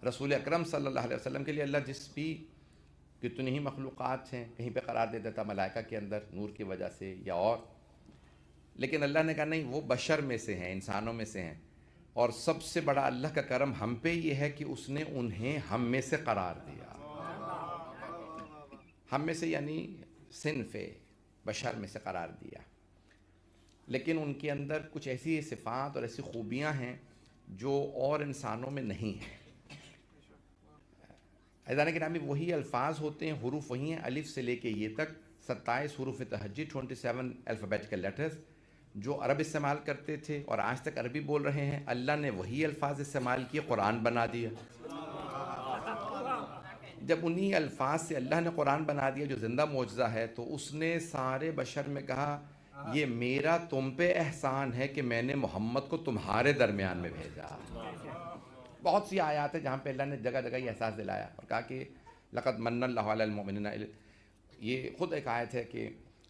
رسول اکرم صلی اللہ علیہ وسلم کے لیے اللہ جس بھی کتنی ہی مخلوقات ہیں کہیں پہ قرار دے دیتا ملائکہ کے اندر نور کی وجہ سے یا اور، لیکن اللہ نے کہا نہیں، وہ بشر میں سے ہیں، انسانوں میں سے ہیں، اور سب سے بڑا اللہ کا کرم ہم پہ یہ ہے کہ اس نے انہیں ہم میں سے قرار دیا۔ ہم میں سے یعنی صنف بشر میں سے قرار دیا، لیکن ان کے اندر کچھ ایسی صفات اور ایسی خوبیاں ہیں جو اور انسانوں میں نہیں ہیں۔ عزیزان گرامی، وہی الفاظ ہوتے ہیں، حروف وہی ہیں، الف سے لے کے یہ تک 27 حروف تہجی، 27 الفابیٹیکل لیٹرز جو عرب استعمال کرتے تھے اور آج تک عربی بول رہے ہیں، اللہ نے وہی الفاظ استعمال کیے، قرآن بنا دیا۔ جب انہی الفاظ سے اللہ نے قرآن بنا دیا جو زندہ معجزہ ہے، تو اس نے سارے بشر میں کہا یہ میرا تم پہ احسان ہے کہ میں نے محمد کو تمہارے درمیان میں بھیجا۔ بہت سی آیات ہیں جہاں پہ اللہ نے جگہ جگہ یہ احساس دلایا اور کہا کہ لقد من اللہ علی المؤمنین، یہ خود ایک آیت ہے کہ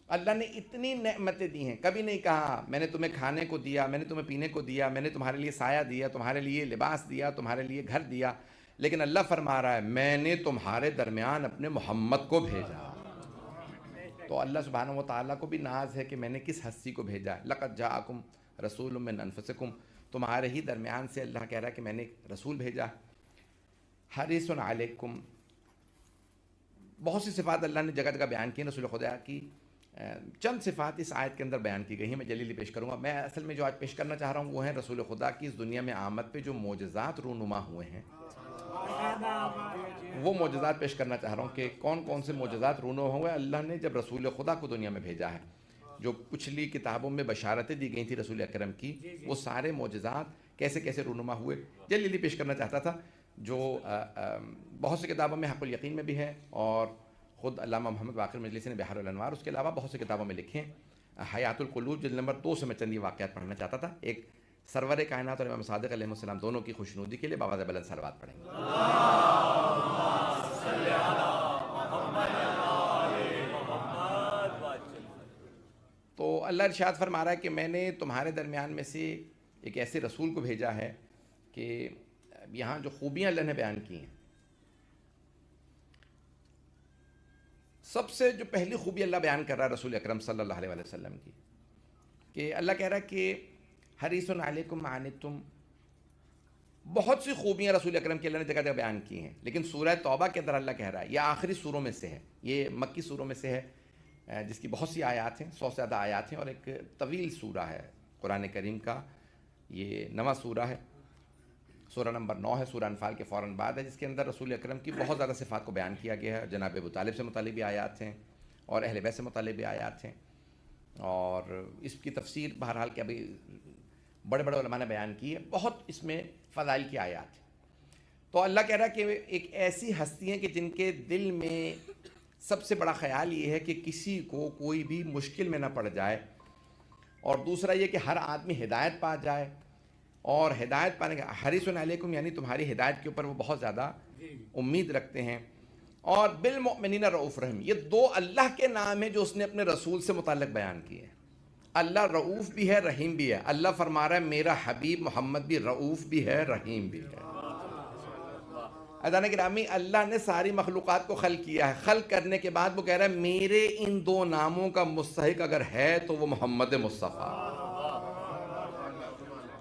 اللہ نے اتنی نعمتیں دی ہیں، کبھی نہیں کہا میں نے تمہیں کھانے کو دیا، میں نے تمہیں پینے کو دیا، میں نے تمہارے لیے سایہ دیا، تمہارے لیے لباس دیا، تمہارے لیے گھر دیا، لیکن اللہ فرما رہا ہے میں نے تمہارے درمیان اپنے محمد کو بھیجا۔ تو اللہ سبحانہ و تعالیٰ کو بھی ناز ہے کہ میں نے کس ہستی کو بھیجا ہے۔ لقد جاءکم رسول من انفسکم، تمہارے ہی درمیان سے اللہ کہہ رہا ہے کہ میں نے ایک رسول بھیجا۔ حریص علیکم، بہت سی صفات اللہ نے جگہ جگہ بیان کی ہیں رسول خدا کی، چند صفات اس آیت کے اندر بیان کی گئی ہیں، میں جلیلی پیش کروں گا۔ میں اصل میں جو آج پیش کرنا چاہ رہا ہوں وہ ہیں رسول خدا کی اس دنیا میں آمد پہ جو معجزات رونما ہوئے ہیں، وہ معجزات پیش کرنا چاہ رہا ہوں کہ کون کون سے معجزات رونما ہوئے اللہ نے جب رسول خدا کو دنیا میں بھیجا ہے۔ جو پچھلی کتابوں میں بشارتیں دی گئی تھیں رسول اکرم کی، وہ سارے معجزات کیسے کیسے رونما ہوئے جلیلی پیش کرنا چاہتا تھا، جو بہت سی کتابوں میں حق الیقین میں بھی ہے، اور خود علامہ محمد باقر مجلسی نے بحار الانوار اس کے علاوہ بہت سی کتابوں میں لکھے ہیں۔ حیات القلوب جلد نمبر 2 سے میں چند یہ واقعات پڑھنا چاہتا تھا۔ ایک سرور کائنات اور امام صادق علیہ السلام دونوں کی خوشنودی کے لیے باواز بلند صلوات پڑھیں گے۔ تو اللہ ارشاد فرما رہا ہے کہ میں نے تمہارے درمیان میں سے ایک ایسے رسول کو بھیجا ہے کہ یہاں جو خوبیاں اللہ نے بیان کی ہیں، سب سے جو پہلی خوبی اللہ بیان کر رہا ہے رسول اکرم صلی اللہ علیہ وسلم کی، کہ اللہ کہہ رہا ہے کہ حریص علیکم ما عنتم، بہت سی خوبیاں رسول اکرم کی اللہ نے جگہ جگہ بیان کی ہیں، لیکن سورہ توبہ کے اندر اللہ کہہ رہا ہے، یہ آخری سوروں میں سے ہے، یہ مکی سوروں میں سے ہے جس کی بہت سی آیات ہیں، 100 سے زیادہ آیات ہیں، اور ایک طویل سورہ ہے قرآن کریم کا، یہ 9واں سورہ ہے، سورہ نمبر 9 ہے، سورہ انفال کے فوراً بعد ہے، جس کے اندر رسول اکرم کی بہت زیادہ صفات کو بیان کیا گیا ہے۔ جناب ابو طالب سے متعلق بھی آیات ہیں اور اہل بیت سے متعلق بھی آیات ہیں، اور اس کی تفسیر بہرحال کہ ابھی بڑے بڑے علماء نے بیان کی ہے، بہت اس میں فضائل کی آیات ہیں۔ تو اللہ کہہ رہا ہے کہ ایک ایسی ہستی ہیں کہ جن کے دل میں سب سے بڑا خیال یہ ہے کہ کسی کو کوئی بھی مشکل میں نہ پڑ جائے، اور دوسرا یہ کہ ہر آدمی ہدایت پا جائے، اور ہدایت پانے کا حریص علیکم یعنی تمہاری ہدایت کے اوپر وہ بہت زیادہ امید رکھتے ہیں، اور بالمؤمنین رؤوف رحیم، یہ دو اللہ کے نام ہیں جو اس نے اپنے رسول سے متعلق بیان کیے ہیں۔ اللہ رؤوف بھی ہے، رحیم بھی ہے۔ اللہ فرما رہا ہے میرا حبیب محمد بھی رؤوف بھی ہے، رحیم بھی ہے۔ عزیزان گرامی، اللہ نے ساری مخلوقات کو خلق کیا ہے، خلق کرنے کے بعد وہ کہہ رہا ہے میرے ان دو ناموں کا مستحق اگر ہے تو وہ محمد مصطفیٰ۔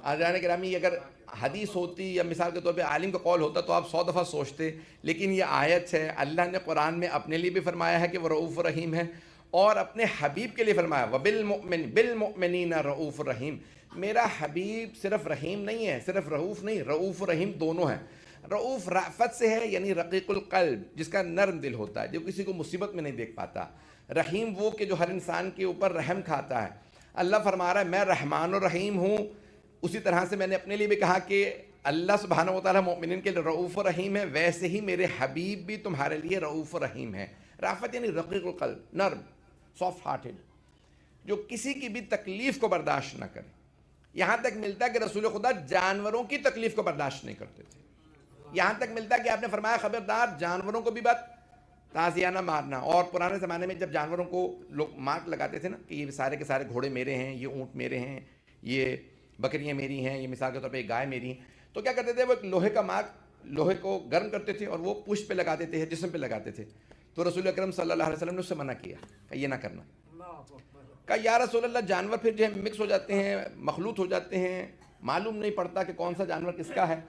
عزیزان گرامی، اگر حدیث ہوتی یا مثال کے طور پہ عالم کا قول ہوتا تو آپ 100 دفعہ سوچتے، لیکن یہ آیت ہے، اللہ نے قرآن میں اپنے لیے بھی فرمایا ہے کہ وہ رؤوف رحیم ہے، اور اپنے حبیب کے لیے فرمایا بالمؤمنین رؤوف رحیم۔ میرا حبیب صرف رحیم نہیں ہے، صرف رؤوف نہیں، رؤوف رحیم دونوں ہیں۔ رؤوف رأفت سے ہے، یعنی رقیق القلب، جس کا نرم دل ہوتا ہے، جو کسی کو مصیبت میں نہیں دیکھ پاتا۔ رحیم وہ کہ جو ہر انسان کے اوپر رحم کھاتا ہے۔ اللہ فرما رہا ہے میں رحمان الرحیم ہوں، اسی طرح سے میں نے اپنے لیے بھی کہا کہ اللہ سبحانہ و تعالیٰ مومنین کے لیے رؤوف رحیم ہے، ویسے ہی میرے حبیب بھی تمہارے لیے رؤوف رحیم ہے۔ رأفت یعنی رقیق القلب، نرم، سافٹ ہارٹڈ، جو کسی کی بھی تکلیف کو برداشت نہ کرے۔ یہاں تک ملتا ہے کہ رسول خدا جانوروں کی تکلیف کو برداشت نہیں کرتے تھے، یہاں تک ملتا ہے کہ آپ نے فرمایا خبردار جانوروں کو بھی بات تازیہ نہ مارنا۔ اور پرانے زمانے میں جب جانوروں کو لوگ مارک لگاتے تھے نا کہ یہ سارے کے سارے گھوڑے میرے ہیں، یہ اونٹ میرے ہیں، یہ بکریاں میری ہیں، یہ مثال کے طور پہ ایک گائے میری ہیں، تو کیا کرتے تھے وہ ایک لوہے کا مارک لوہے کو گرم کرتے تھے اور وہ پشت پہ لگاتے تھے، جسم پہ لگاتے تھے. تو رسول اکرم صلی اللہ علیہ وسلم نے اس سے منع کیا کہ یہ نہ کرنا. کہا یا رسول اللہ جانور پھر جو ہے مکس ہو جاتے ہیں، مخلوط ہو جاتے ہیں، معلوم نہیں پڑتا کہ کون سا جانور کس کا ہے،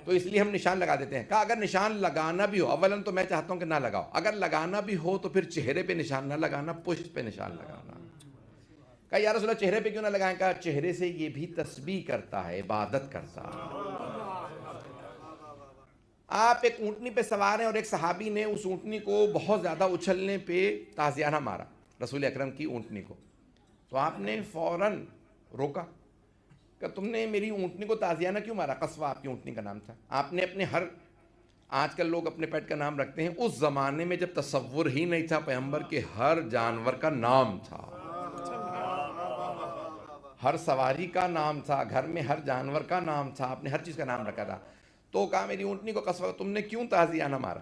تو اس لیے ہم نشان لگا دیتے ہیں. کہا اگر نشان لگانا بھی ہو، اولاً تو میں چاہتا ہوں کہ نہ لگاؤ، اگر لگانا بھی ہو تو پھر چہرے پہ نشان نہ لگانا، پشت پہ نشان لگانا. کہا یا رسول اللہ چہرے پہ کیوں نہ لگائیں؟ کہا چہرے سے یہ بھی تسبیح کرتا ہے، عبادت کرتا ہے. آپ ایک اونٹنی پہ سوار ہیں اور ایک صحابی نے اس اونٹنی کو بہت زیادہ اچھلنے پہ تازیانہ مارا رسول اکرم کی اونٹنی کو. تو آپ نے فوراً روکا کہ تم نے میری اونٹنی کو تازیانہ کیوں مارا؟ قصوہ آپ کی اونٹنی کا نام تھا. آپ نے اپنے آج کل لوگ اپنے پیٹ کا نام رکھتے ہیں، اس زمانے میں جب تصور ہی نہیں تھا پیغمبر کے ہر جانور کا نام تھا، ہر سواری کا نام تھا، گھر میں ہر جانور کا نام تھا، آپ نے ہر چیز کا نام رکھا تھا. تو کہا میری اونٹنی کو قصوہ تم نے کیوں تازیانہ مارا؟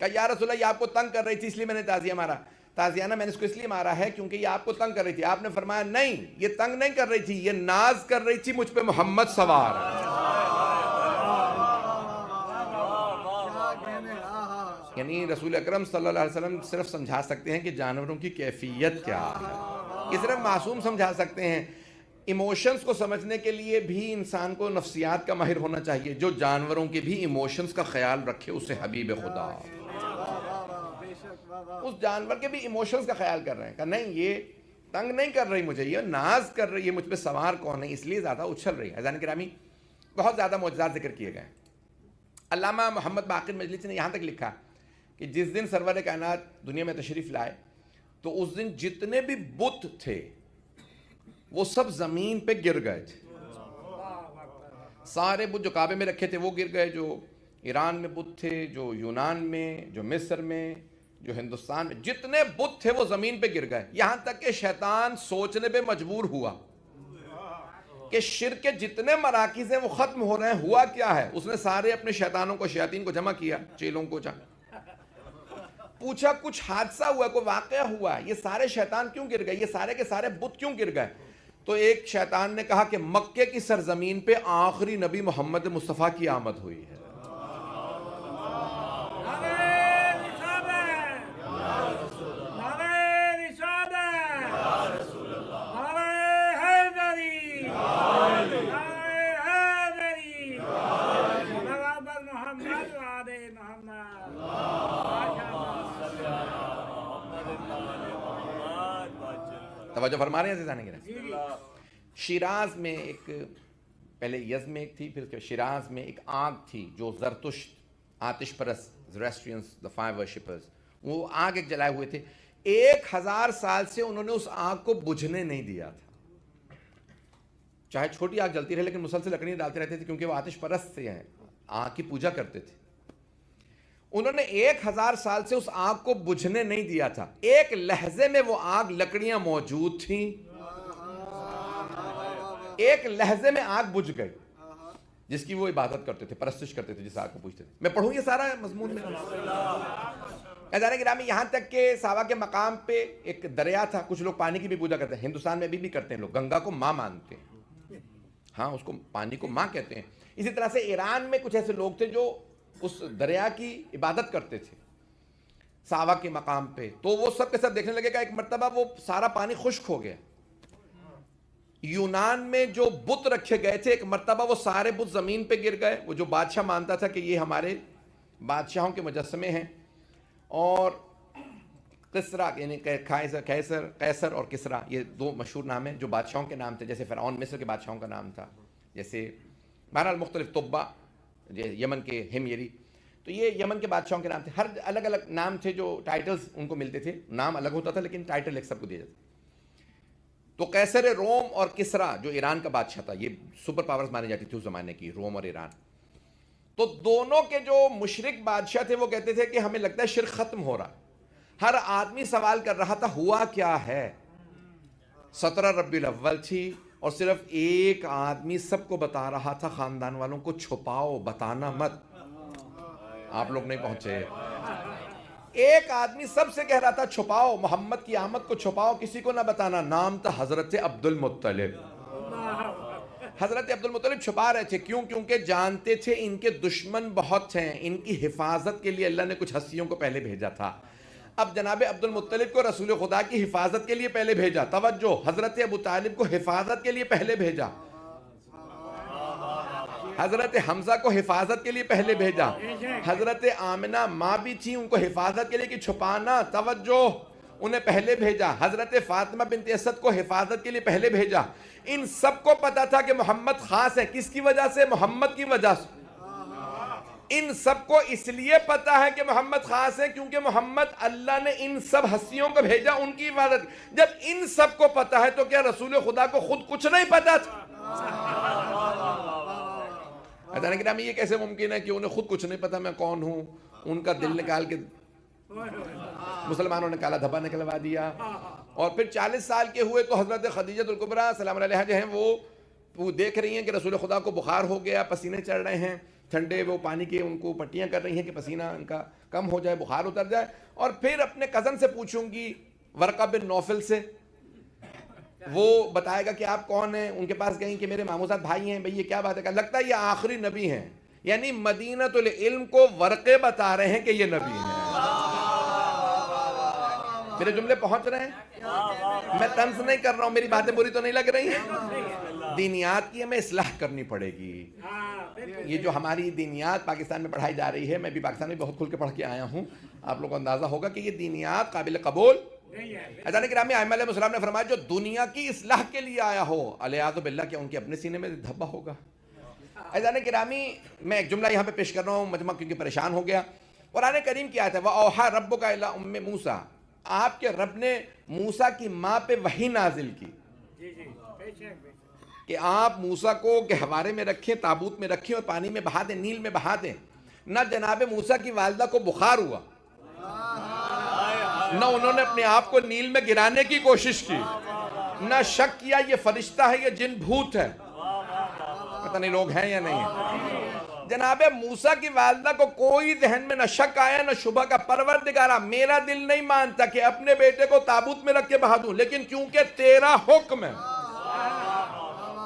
کہا یا رسول اللہ یہ آپ کو تنگ کر رہی تھی اس لیے میں نے تازیہ مارا. تازیانہ میں نے اس کو اس لیے مارا ہے کیونکہ یہ آپ کو تنگ کر رہی تھی. آپ نے فرمایا نہیں، یہ تنگ نہیں کر رہی تھی، یہ ناز کر رہی تھی، مجھ پہ محمد سوار ہے. یعنی رسول اکرم صلی اللہ علیہ وسلم صرف سمجھا سکتے ہیں کہ جانوروں کی کیفیت کیا ہے، یہ صرف معصوم سمجھا سکتے ہیں. ایموشنز کو سمجھنے کے لیے بھی انسان کو نفسیات کا ماہر ہونا چاہیے. جو جانوروں کے بھی ایموشنز کا خیال رکھے اسے حبیب خدا. اس جانور کے بھی ایموشنز کا خیال کر رہے ہیں کہ نہیں یہ تنگ نہیں کر رہی مجھے، یہ ناز کر رہی ہے، مجھ پہ سوار کون ہے، اس لیے زیادہ اچھل رہی ہے. اذان گرامی بہت زیادہ معجزات ذکر کیے گئے. علامہ محمد باقر مجلسی نے یہاں تک لکھا کہ جس دن سرور کائنات دنیا میں تشریف لائے تو اس دن جتنے بھی بت تھے وہ سب زمین پہ گر گئے تھے. سارے بت جو کعبے میں رکھے تھے وہ گر گئے، جو ایران میں بت تھے، جو یونان میں، جو مصر میں، جو ہندوستان میں، جتنے بت تھے وہ زمین پہ گر گئے. یہاں تک کہ شیطان سوچنے پہ مجبور ہوا کہ شرک کے جتنے مراکز ہیں وہ ختم ہو رہے ہیں، ہوا کیا ہے؟ اس نے سارے اپنے شیطانوں کو، شیاطین کو جمع کیا، چیلوں کو پوچھا کچھ حادثہ ہوا، کوئی واقعہ ہوا، یہ سارے شیطان کیوں گر گئے، یہ سارے کے سارے بت کیوں گر گئے؟ تو ایک شیطان نے کہا کہ مکے کی سرزمین پہ آخری نبی محمد مصطفیٰ کی آمد ہوئی ہے. توجہ فرما رہے ہیں عزیزان گرامی. شیراز میں ایک، پہلے یزد میں ایک تھی، پھر شیراز میں ایک آگ تھی جو زرتشت آتش پرست زرسٹرینز the fire worshippers، وہ آگ ایک جلائے ہوئے تھے. 1000 سال سے انہوں نے اس آگ کو بجھنے نہیں دیا تھا. چاہے چھوٹی آگ جلتی رہے لیکن مسلسل لکڑیاں ڈالتے رہتے تھے کیونکہ وہ آتش پرست سے ہیں، آگ کی پوجا کرتے تھے. انہوں نے 1000 سال سے اس آگ کو بجھنے نہیں دیا تھا. ایک لہجے میں وہ آگ، لکڑیاں موجود تھیں، ایک لہجے میں آگ بجھ گئی جس کی وہ عبادت کرتے تھے، پرستش کرتے تھے، جس آگ کو پوجتے تھے. میں پڑھوں یہ سارا مضمون میں. عزیزان گرامی یہاں تک کہ صحابہ کے مقام پہ ایک دریا تھا، کچھ لوگ پانی کی بھی پوجا کرتے ہیں، ہندوستان میں ابھی بھی کرتے ہیں لوگ، گنگا کو ماں مانتے ہیں، ہاں اس کو پانی کو ماں کہتے ہیں. اسی طرح سے ایران میں کچھ ایسے لوگ تھے جو اس دریا کی عبادت کرتے تھے صحابہ کے مقام پہ. تو وہ سب کے سب دیکھنے لگے گا ایک مرتبہ وہ سارا پانی خشک ہو گیا. یونان میں جو بت رکھے گئے تھے ایک مرتبہ وہ سارے بت زمین پہ گر گئے. وہ جو بادشاہ مانتا تھا کہ یہ ہمارے بادشاہوں کے مجسمے ہیں، اور کسرا یعنی قیصر اور کسرا، یہ 2 مشہور نام ہیں جو بادشاہوں کے نام تھے. جیسے فرعون مصر کے بادشاہوں کا نام تھا، جیسے بہرحال مختلف طبہ یمن کے ہمیری، تو یہ یمن کے بادشاہوں کے نام تھے. ہر الگ الگ نام تھے جو ٹائٹلز ان کو ملتے تھے، نام الگ ہوتا تھا لیکن ٹائٹل ایک سب کو دیا جاتا. تو قیصر روم اور کسرا جو ایران کا بادشاہ تھا، یہ سپر پاورز مانی جاتی تھی اس زمانے کی، روم اور ایران. تو دونوں کے جو مشرک بادشاہ تھے وہ کہتے تھے کہ ہمیں لگتا ہے شرک ختم ہو رہا. ہر آدمی سوال کر رہا تھا ہوا کیا ہے. 17 ربیع الاول تھی اور صرف ایک آدمی سب کو بتا رہا تھا، خاندان والوں کو چھپاؤ، بتانا مت. آپ لوگ نہیں پہنچے. ایک آدمی سب سے کہہ رہا تھا چھپاؤ، محمد کی آمد کو چھپاؤ، کسی کو نہ بتانا. نام تھا حضرت عبد المطلب. حضرت عبد المطلب چھپا رہے تھے، کیوں؟ کیونکہ جانتے تھے ان کے دشمن بہت ہیں، ان کی حفاظت کے لیے اللہ نے کچھ ہستیوں کو پہلے بھیجا تھا۔ اب جناب عبد المطلب کو رسول خدا کی حفاظت کے لیے پہلے بھیجا، توجہ، حضرت ابو طالب کو حفاظت کے لیے پہلے بھیجا، حضرت حمزہ کو حفاظت کے لیے پہلے بھیجا، حضرت آمنہ ماں بھی تھی، ان کو حفاظت کے لیے کہ چھپانا، توجہ، انہیں پہلے بھیجا، حضرت فاطمہ بنت اسد کو حفاظت کے لیے پہلے بھیجا۔ ان سب کو پتا تھا کہ محمد خاص ہے، کس کی وجہ سے؟ محمد کی وجہ سے۔ ان سب کو اس لیے پتا ہے کہ محمد خاص ہے کیونکہ محمد اللہ نے ان سب ہستیوں کو بھیجا ان کی عبادت۔ جب ان سب کو پتا ہے تو کیا رسول خدا کو خود کچھ نہیں پتا تھا؟ حضرت گرامی یہ کیسے ممکن ہے کہ انہیں خود کچھ نہیں پتا میں کون ہوں؟ ان کا دل نکال کے مسلمانوں نے کالا دھبا نکلوا دیا۔ اور پھر 40 سال کے ہوئے تو حضرت خدیجہ الکبریٰ سلام علیہا جو ہیں وہ دیکھ رہی ہیں کہ رسول خدا کو بخار ہو گیا، پسینے چڑھ رہے ہیں ٹھنڈے، وہ پانی کے ان کو پٹیاں کر رہی ہیں کہ پسینہ ان کا کم ہو جائے، بخار اتر جائے۔ اور پھر اپنے کزن سے پوچھوں گی، ورقہ بن نوفل سے، وہ بتائے گا کہ آپ کون ہیں؟ ان کے پاس گئیں کہ میرے ماموزاد بھائی ہیں۔ بھئی یہ کیا بات ہے؟ کہ لگتا ہے یہ آخری نبی ہیں، یعنی مدینۃ العلم کو ورقے بتا رہے ہیں کہ یہ نبی ہیں۔ میرے جملے پہنچ رہے ہیں؟ میں طنز نہیں کر رہا ہوں، میری باتیں بری تو نہیں لگ رہی ہیں؟ دینیات کی ہمیں اصلاح کرنی پڑے گی۔ یہ جو ہماری دینیات پاکستان میں پڑھائی جا رہی ہے، میں بھی پاکستان میں بہت کھل کے پڑھ کے آیا ہوں، آپ لوگوں کو اندازہ ہوگا کہ یہ دینیات قابل قبول حضرت گرامی ائمہ علیہ السلام نے فرمایا جو دنیا کی اصلاح کے لیے آیا ہو، علیہ باللہ، کیا ان کے اپنے سینے میں دھبا ہوگا؟ حضرت گرامی میں ایک جملہ یہاں پہ پیش کر رہا ہوں، مجمع کیونکہ پریشان ہو گیا۔ قرآن کریم کی آیت ہے وَأَوْحَىٰ رَبُّكَ إِلَىٰ أُمِّ مُوسَىٰ، آپ کے رب نے موسیٰ کی ماں پہ وحی نازل کی کہ آپ موسیٰ کو گہوارے میں رکھیں، تابوت میں رکھیں اور پانی میں بہا دیں، نیل میں بہا دیں۔ نہ جناب موسیٰ کی والدہ کو بخار ہوا، نہ انہوں نے اپنے آپ کو نیل میں گرانے کی کوشش کی، نہ شک کیا یہ فرشتہ ہے، یہ جن بھوت ہے، پتہ نہیں لوگ ہیں یا نہیں ہیں۔ جناب موسیٰ کی والدہ کو کوئی ذہن میں نہ شک آیا نہ شبہ کا۔ پروردگارہ میرا دل نہیں مانتا کہ اپنے بیٹے کو تابوت میں رکھ کے بہا دوں، لیکن کیونکہ تیرا حکم ہے،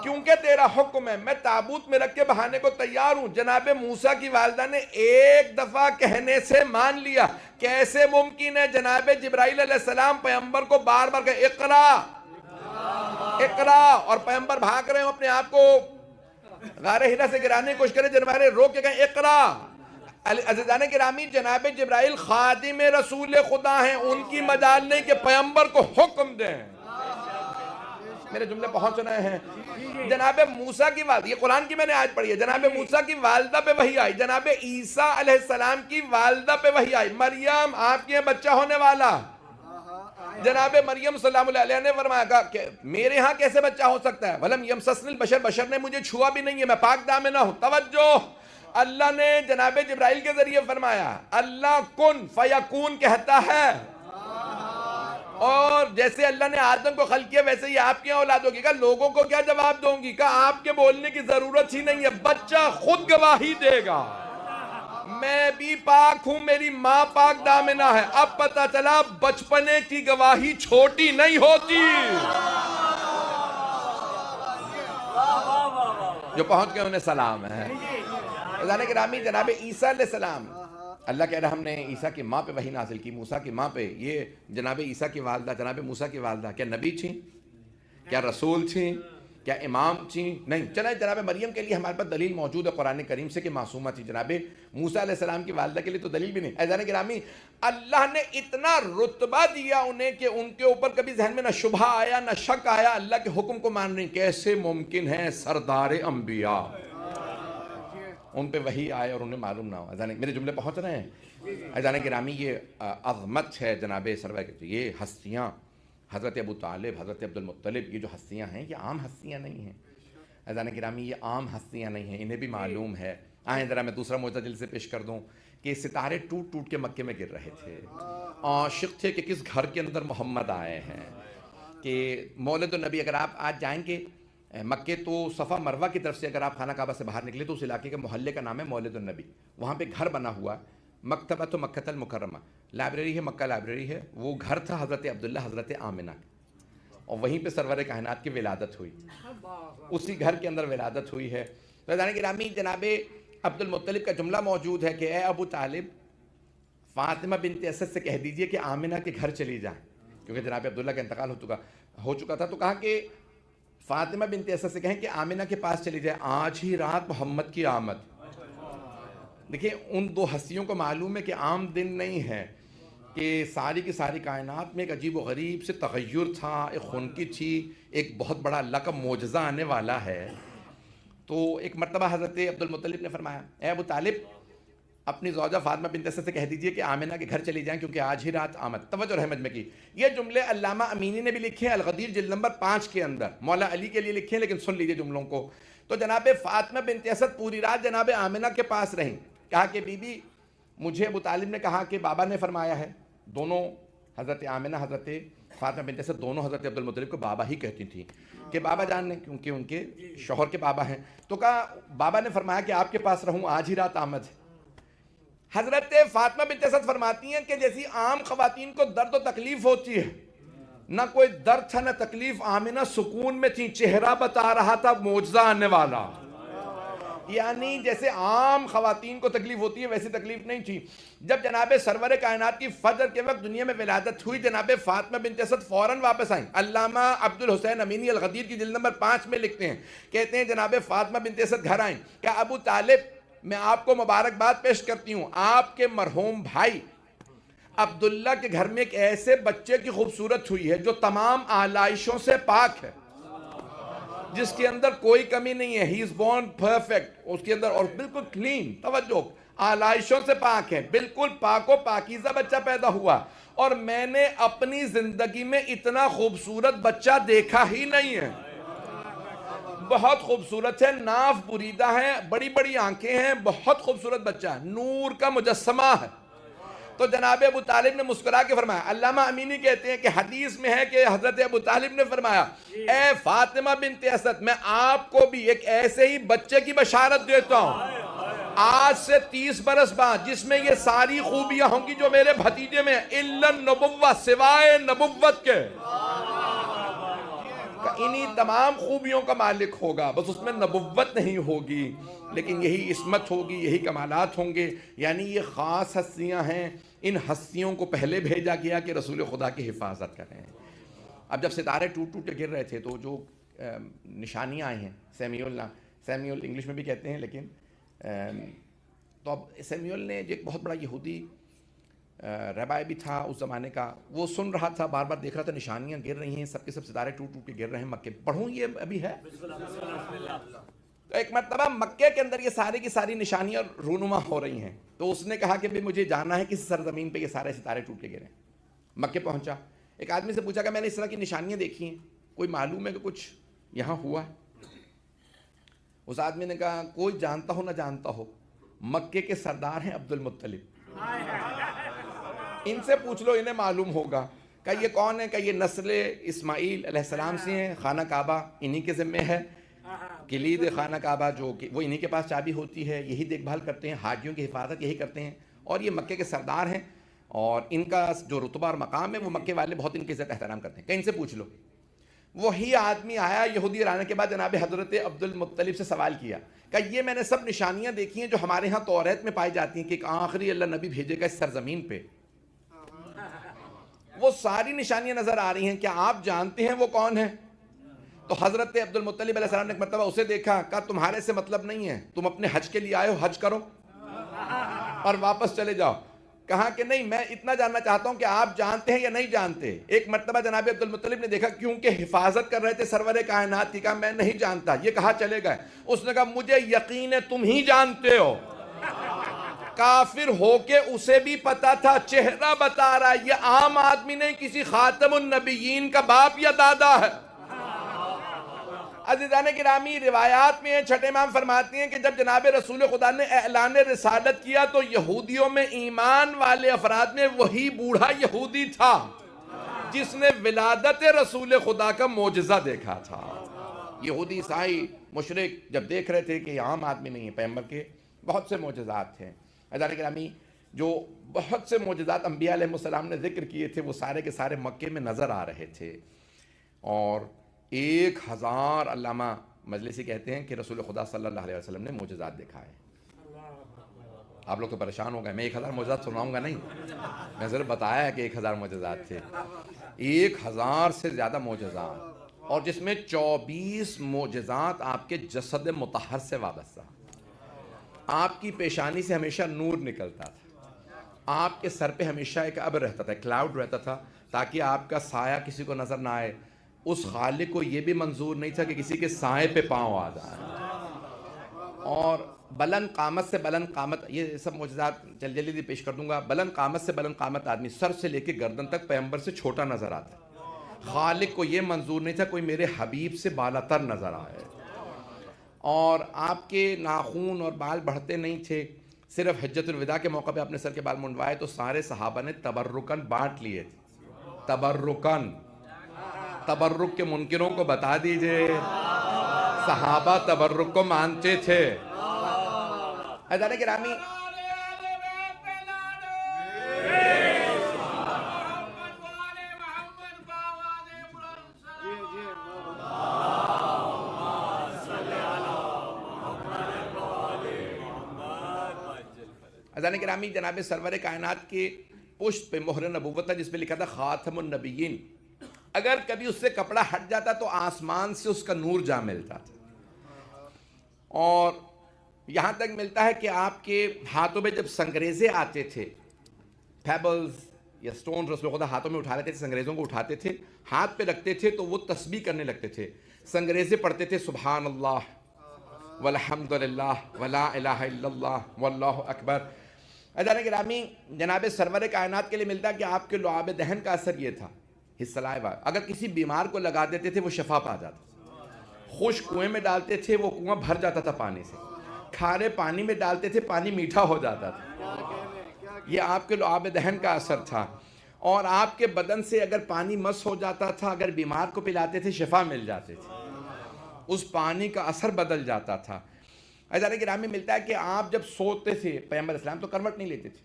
کیونکہ تیرا حکم ہے، میں تابوت میں رکھ کے بہانے کو تیار ہوں۔ جناب موسیٰ کی والدہ نے ایک دفعہ کہنے سے مان لیا۔ کیسے ممکن ہے؟ جناب جبرائیل علیہ السلام پیغمبر کو بار بار کہے اقرا اقرا، اور پیغمبر بھاگ رہے ہوں اپنے آپ کو غار ہرا سے گرانے کی کوشش کرے، جناب روک کے کہیں اقرا۔ عزیزان گرامی جناب جبرائیل خادم رسول خدا ہیں، ان کی مجال نہیں کہ پیغمبر کو حکم دیں۔ میرے جملے پہنچ رہے ہیں؟ جناب موسیٰ کی والدہ، یہ قرآن کی میں نے آیت پڑھی ہے، جناب موسیٰ کی والدہ پہ وحی آئی، جناب عیسیٰ علیہ السلام کی والدہ پہ وحی آئی، مریم آپ کے بچہ ہونے والا۔ جناب مریم صلی اللہ علیہ نے فرمایا کہ میرے ہاں کیسے بچہ ہو سکتا ہے؟ وَلَمْ يَمْسَسْنِي الْبَشَرُ، بشر نے مجھے چھوا بھی نہیں ہے، میں پاک دامنہ ہوں۔ توجہ، اللہ نے جناب جبرائیل کے ذریعے فرمایا، اللہ کن فیکون کہتا ہے، اور جیسے اللہ نے آدم کو خلق کیا ویسے ہی آپ کی اولاد ہوگی۔ کہا لوگوں کو کیا جواب دوں گی؟ کہا آپ کے بولنے کی ضرورت ہی نہیں ہے، بچہ خود گواہی دے گا، میں بھی پاک ہوں، میری ماں پاک دامنہ ہے۔ اب پتہ چلا بچپنے کی گواہی چھوٹی نہیں ہوتی۔ جو پہنچ گئے انہیں سلام ہے۔ عزیزان گرامی جناب عیسیٰ علیہ السلام، اللہ کہہ رہا ہم نے عیسیٰ کی ماں پہ وحی نازل کی، موسیٰ کی ماں پہ۔ یہ جناب عیسیٰ کی والدہ، جناب موسیٰ کی والدہ کیا نبی تھیں؟ کیا رسول تھیں؟ کیا امام تھیں؟ نہیں۔ چلیں جناب مریم کے لیے ہمارے پاس دلیل موجود ہے قرآن کریم سے کہ معصومہ تھی۔ جناب موسیٰ علیہ السلام کی والدہ کے لیے تو دلیل بھی نہیں۔ عزیزان گرامی اللہ نے اتنا رتبہ دیا انہیں کہ ان کے اوپر کبھی ذہن میں نہ شبہ آیا نہ شک آیا، اللہ کے حکم کو مان رہی۔ کیسے ممکن ہے؟ سردار انبیاء، ان پہ وحی آئے اور انہیں معلوم نہ ہو۔ میرے جملے پہنچ رہے ہیں؟ عزیزان گرامی یہ عظمت ہے جناب سرور، یہ ہستیاں حضرت ابو طالب، حضرت عبد المطلب، یہ جو ہستیاں ہیں یہ عام ہستیاں نہیں ہیں۔ عزیزان گرامی یہ عام ہستیاں نہیں ہیں، انہیں بھی معلوم ہے۔ آئیں ذرا میں دوسرا معجزہ جلد سے پیش کر دوں کہ ستارے ٹوٹ ٹوٹ کے مکے میں گر رہے تھے، عاشق تھے کہ کس گھر کے اندر محمد آئے ہیں، کہ مولد النبی اگر آپ آج جائیں گے مکے تو صفا مروہ کی طرف سے اگر آپ خانہ کعبہ سے باہر نکلے تو اس علاقے کے محلے کا نام ہے مولد النبی، وہاں پہ گھر بنا ہوا ہے، مکتبۃ مکۃ المکرمہ، لائبریری ہے، مکہ لائبریری ہے، وہ گھر تھا حضرت عبداللہ حضرت آمنہ۔ اور وہیں پہ سرور کائنات کی ولادت ہوئی، اسی گھر کے اندر ولادت ہوئی ہے۔ عزیزان گرامی، جناب عبد المطلب کا جملہ موجود ہے کہ اے ابو طالب، فاطمہ بنت اسد سے کہہ دیجئے کہ آمنہ کے گھر چلی جائیں، کیونکہ جناب عبداللہ کا انتقال ہو چکا تھا، تو کہا کہ فاطمہ بنت اسد سے کہیں کہ آمنہ کے پاس چلی جائے، آج ہی رات محمد کی آمد۔ دیکھیں ان دو ہستیوں کو معلوم ہے کہ عام دن نہیں ہے، کہ ساری کی ساری کائنات میں ایک عجیب و غریب سے تغیر تھا، ایک خنکی تھی، ایک بہت بڑا اللہ کا معجزہ آنے والا ہے۔ تو ایک مرتبہ حضرت عبد المطلب نے فرمایا اے ابو طالب، اپنی زوجہ فاطمہ بنت اسد سے کہہ دیجئے کہ آمنہ کے گھر چلی جائیں کیونکہ آج ہی رات آمد۔ توجہ رحمت میں کی، یہ جملے علامہ امینی نے بھی لکھے ہیں الغدیر جلد نمبر 5 کے اندر، مولا علی کے لیے لکھے ہیں، لیکن سن لیجئے جملوں کو۔ تو جناب فاطمہ بنت اسد پوری رات جناب آمنہ کے پاس رہیں، کہا کہ بی بی مجھے ابو طالب نے کہا کہ بابا نے فرمایا ہے، دونوں حضرت آمنہ حضرت فاطمہ بنت اسد دونوں حضرت عبد المطلب کو بابا ہی کہتی تھیں کہ بابا جان نے، کیونکہ ان کے شوہر کے بابا ہیں، تو کہا بابا نے فرمایا کہ آپ کے پاس رہوں، آج ہی رات آمد ہے۔ حضرت فاطمہ بنت اسد فرماتی ہیں کہ جیسی عام خواتین کو درد و تکلیف ہوتی ہے، نہ کوئی درد تھا نہ تکلیف، آمنہ سکون میں تھی، چہرہ بتا رہا تھا معجزہ آنے والا، یعنی جیسے عام خواتین کو تکلیف ہوتی ہے ویسی تکلیف نہیں تھی۔ جب جناب سرور کائنات کی فجر کے وقت دنیا میں ولادت ہوئی، جناب فاطمہ بنت اسد فوراً واپس آئیں۔ علامہ عبد الحسین امینی الغدیر کی جلد نمبر 5 میں لکھتے ہیں، کہتے ہیں جناب فاطمہ بنت اسد گھر آئیں، کہ ابو طالب میں آپ کو مبارکباد پیش کرتی ہوں، آپ کے مرحوم بھائی عبداللہ کے گھر میں ایک ایسے بچے کی خوبصورت ہوئی ہے جو تمام آلائشوں سے پاک ہے، جس کے اندر کوئی کمی نہیں ہے، ہی از بورن پرفیکٹ، اس کے اندر اور بالکل کلین، توجہ، آلائشوں سے پاک ہے، بالکل پاک و پاکیزہ بچہ پیدا ہوا، اور میں نے اپنی زندگی میں اتنا خوبصورت بچہ دیکھا ہی نہیں ہے، بہت خوبصورت ہے، ناف بریدہ ہے، بڑی بڑی آنکھیں ہیں، بہت خوبصورت بچہ ہے، نور کا مجسمہ ہے۔ تو جناب ابو طالب نے مسکرا کے فرمایا، علامہ امینی کہتے ہیں کہ حدیث میں ہے کہ حضرت ابو طالب نے فرمایا اے فاطمہ بنت اسد، میں آپ کو بھی ایک ایسے ہی بچے کی بشارت دیتا ہوں آج سے 30 برس بعد، جس میں یہ ساری خوبیاں ہوں گی جو میرے بھتیجے میں، الا النبوہ، سوائے نبوت کے، انہی تمام خوبیوں کا مالک ہوگا، بس اس میں نبوت نہیں ہوگی، لیکن یہی عصمت ہوگی، یہی کمالات ہوں گے۔ یعنی یہ خاص ہستیاں ہیں، ان ہستیوں کو پہلے بھیجا گیا کہ رسول خدا کی حفاظت کریں۔ اب جب ستارے ٹوٹ ٹوٹ کے گر رہے تھے تو جو نشانیاں آئی ہیں، سیمیول انگلش میں بھی کہتے ہیں، لیکن تو اب سیمیول نے جو ایک بہت بڑا یہودی رہبائی بھی تھا اس زمانے کا، وہ سن رہا تھا، بار بار دیکھ رہا تھا نشانیاں گر رہی ہیں، سب کے سب ستارے ٹوٹ ٹوٹ کے گر رہے ہیں مکے، پڑھوں یہ ابھی ہے؟ تو ایک مرتبہ مکے کے اندر یہ ساری کی ساری نشانیاں رونما ہو رہی ہیں، تو اس نے کہا کہ بھی مجھے جانا ہے کسی سرزمین پہ یہ سارے ستارے ٹوٹ کے گرے۔ مکے پہنچا، ایک آدمی سے پوچھا کہ میں نے اس طرح کی نشانیاں دیکھی ہیں، کوئی معلوم ہے کہ کچھ یہاں ہوا ہے؟ اس آدمی نے کہا کوئی جانتا ہو نہ جانتا ہو، مکے کے سردار ہیں عبد المطلب، ان سے پوچھ لو، انہیں معلوم ہوگا۔ کہ یہ کون ہے؟ کہ یہ نسل اسماعیل علیہ السلام سے ہیں، خانہ کعبہ انہی کے ذمہ ہے، کلید خانہ کعبہ جو کہ وہ انہی کے پاس چابی ہوتی ہے، یہی دیکھ بھال کرتے ہیں، حاجیوں کی حفاظت یہی کرتے ہیں، اور یہ مکے کے سردار ہیں، اور ان کا جو رتبہ اور مقام ہے وہ مکے والے بہت ان کی عزت احترام کرتے ہیں، کہ ان سے پوچھ لو۔ وہی آدمی آیا یہودی آنے کے بعد، جناب حضرت عبد المطلب سے سوال کیا کہ یہ میں نے سب نشانیاں دیکھی ہیں جو ہمارے ہاں توریت میں پائی جاتی ہیں کہ ایک آخری اللہ نبی بھیجے گا اس سرزمین پہ، وہ ساری نشانیاں نظر آ رہی ہیں، کیا آپ جانتے ہیں وہ کون ہے؟ تو حضرت عبد المطلب علیہ السلام نے ایک مرتبہ اسے دیکھا، کہا تمہارے سے مطلب نہیں ہے، تم اپنے حج کے لیے آئے ہو، حج کرو اور واپس چلے جاؤ۔ کہا کہ نہیں، میں اتنا جاننا چاہتا ہوں کہ آپ جانتے ہیں یا نہیں جانتے۔ ایک مرتبہ جناب عبد المطلب نے دیکھا، کیونکہ حفاظت کر رہے تھے سرور کائنات کی، کہا میں نہیں جانتا۔ یہ کہا چلے گئے، اس نے کہا مجھے یقین ہے تم ہی جانتے ہو۔ کافر ہو کے اسے بھی پتا تھا، چہرہ بتا رہا ہے، یہ عام آدمی نہیں، کسی خاتم النبیین کا باپ یا دادا ہے۔ عزیزان گرامی، روایات میں چھٹے امام فرماتے ہیں کہ جب جناب رسول خدا نے اعلان رسالت کیا تو یہودیوں میں ایمان والے افراد میں وہی بوڑھا یہودی تھا جس نے ولادت رسول خدا کا معجزہ دیکھا تھا۔ یہودی عیسائی مشرک جب دیکھ رہے تھے کہ یہ عام آدمی نہیں ہے، پیغمبر کے بہت سے معجزات تھے۔ عزیزان گرامی، جو بہت سے معجزات انبیاء علیہ السلام نے ذکر کیے تھے وہ سارے کے سارے مکے میں نظر آ رہے تھے۔ اور 1000 علامہ مجلسی کہتے ہیں کہ رسول خدا صلی اللہ علیہ وسلم نے معجزات دکھائے. آپ لوگ تو پریشان ہو گئے, میں 1000 معجزات سناؤں گا نہیں, میں صرف بتایا ہے کہ 1000 معجزات تھے. 1000 سے زیادہ معجزات, اور جس میں 24 معجزات آپ کے جسد مطہر سے وابستہ. آپ کی پیشانی سے ہمیشہ نور نکلتا تھا, آپ کے سر پہ ہمیشہ ایک ابر رہتا تھا, کلاؤڈ رہتا تھا, تاکہ آپ کا سایہ کسی کو نظر نہ آئے. اس خالق کو یہ بھی منظور نہیں تھا کہ کسی کے سائے پہ پاؤں آ جائے. اور بلند قامت سے بلند قامت, یہ سب معجزات جلدی پیش کر دوں گا. بلند قامت سے بلند قامت آدمی سر سے لے کے گردن تک پیغمبر سے چھوٹا نظر آتا. خالق کو یہ منظور نہیں تھا کوئی میرے حبیب سے بالا تر نظر آئے. اور آپ کے ناخون اور بال بڑھتے نہیں تھے, صرف حجت الوداع کے موقع پہ اپنے سر کے بال منڈوائے تو سارے صحابہ نے تبرکن بانٹ لیے تھے. تبرکن, تبرک کے منکروں کو بتا دیجئے صحابہ تبرک کو مانتے تھے. عزیزان گرامی, عزیزان گرامی, جناب سرور کائنات کے پشت پہ مہر نبوت تھا جس پہ لکھا تھا خاتم النبیین. اگر کبھی اس سے کپڑا ہٹ جاتا تو آسمان سے اس کا نور جا ملتا تھا. اور یہاں تک ملتا ہے کہ آپ کے ہاتھوں میں جب سنگریزے آتے تھے, پیبلز یا سٹون, رسول خدا ہاتھوں میں اٹھا لیتے تھے, سنگریزوں کو اٹھاتے تھے, ہاتھ پہ رکھتے تھے تو وہ تسبیح کرنے لگتے تھے. سنگریزے پڑھتے تھے سبحان اللہ والحمد للہ ولا الہ الا اللہ واللہ اکبر. عزیزان گرامی, جناب سرور کائنات کے لیے ملتا ہے کہ آپ کے لعاب دہن کا اثر یہ تھا, حصہ اگر کسی بیمار کو لگا دیتے تھے وہ شفا پا جاتا. خشک کنویں میں ڈالتے تھے وہ کنواں بھر جاتا تھا پانی سے. کھارے پانی میں ڈالتے تھے پانی میٹھا ہو جاتا تھا. یہ آپ کے لعاب دہن کا اثر تھا. اور آپ کے بدن سے اگر پانی مس ہو جاتا تھا, اگر بیمار کو پلاتے تھے شفا مل جاتے تھے, اس پانی کا اثر بدل جاتا تھا. عزیزان گرامی, ملتا ہے کہ آپ جب سوتے تھے, پیغمبر اسلام تو کروٹ نہیں لیتے تھے,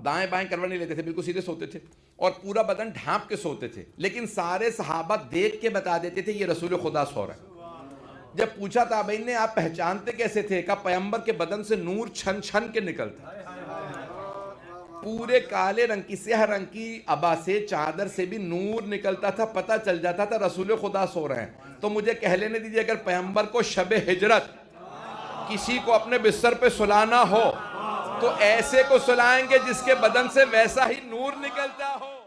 دائیں بائیں کروٹ نہیں لیتے تھے, بالکل سیدھے سوتے تھے اور پورا بدن ڈھانپ کے سوتے تھے. لیکن سارے صحابہ دیکھ کے بتا دیتے تھے یہ رسول خدا سو رہا ہے. جب پوچھا تابعین نے آپ پہچانتے کیسے تھے, کہا پیغمبر کے بدن سے نور چھن چھن کے نکلتا, پورے کالے رنگ کی سیاہ رنگ کی عبا سے, چادر سے بھی نور نکلتا تھا, پتہ چل جاتا تھا رسول خدا سو رہے ہیں. تو مجھے کہہ لینے دیجئے, اگر پیغمبر کو شب ہجرت کسی کو اپنے بستر پہ سلانا ہو تو ایسے کو سلائیں گے جس کے بدن سے ویسا ہی نور نکلتا ہو.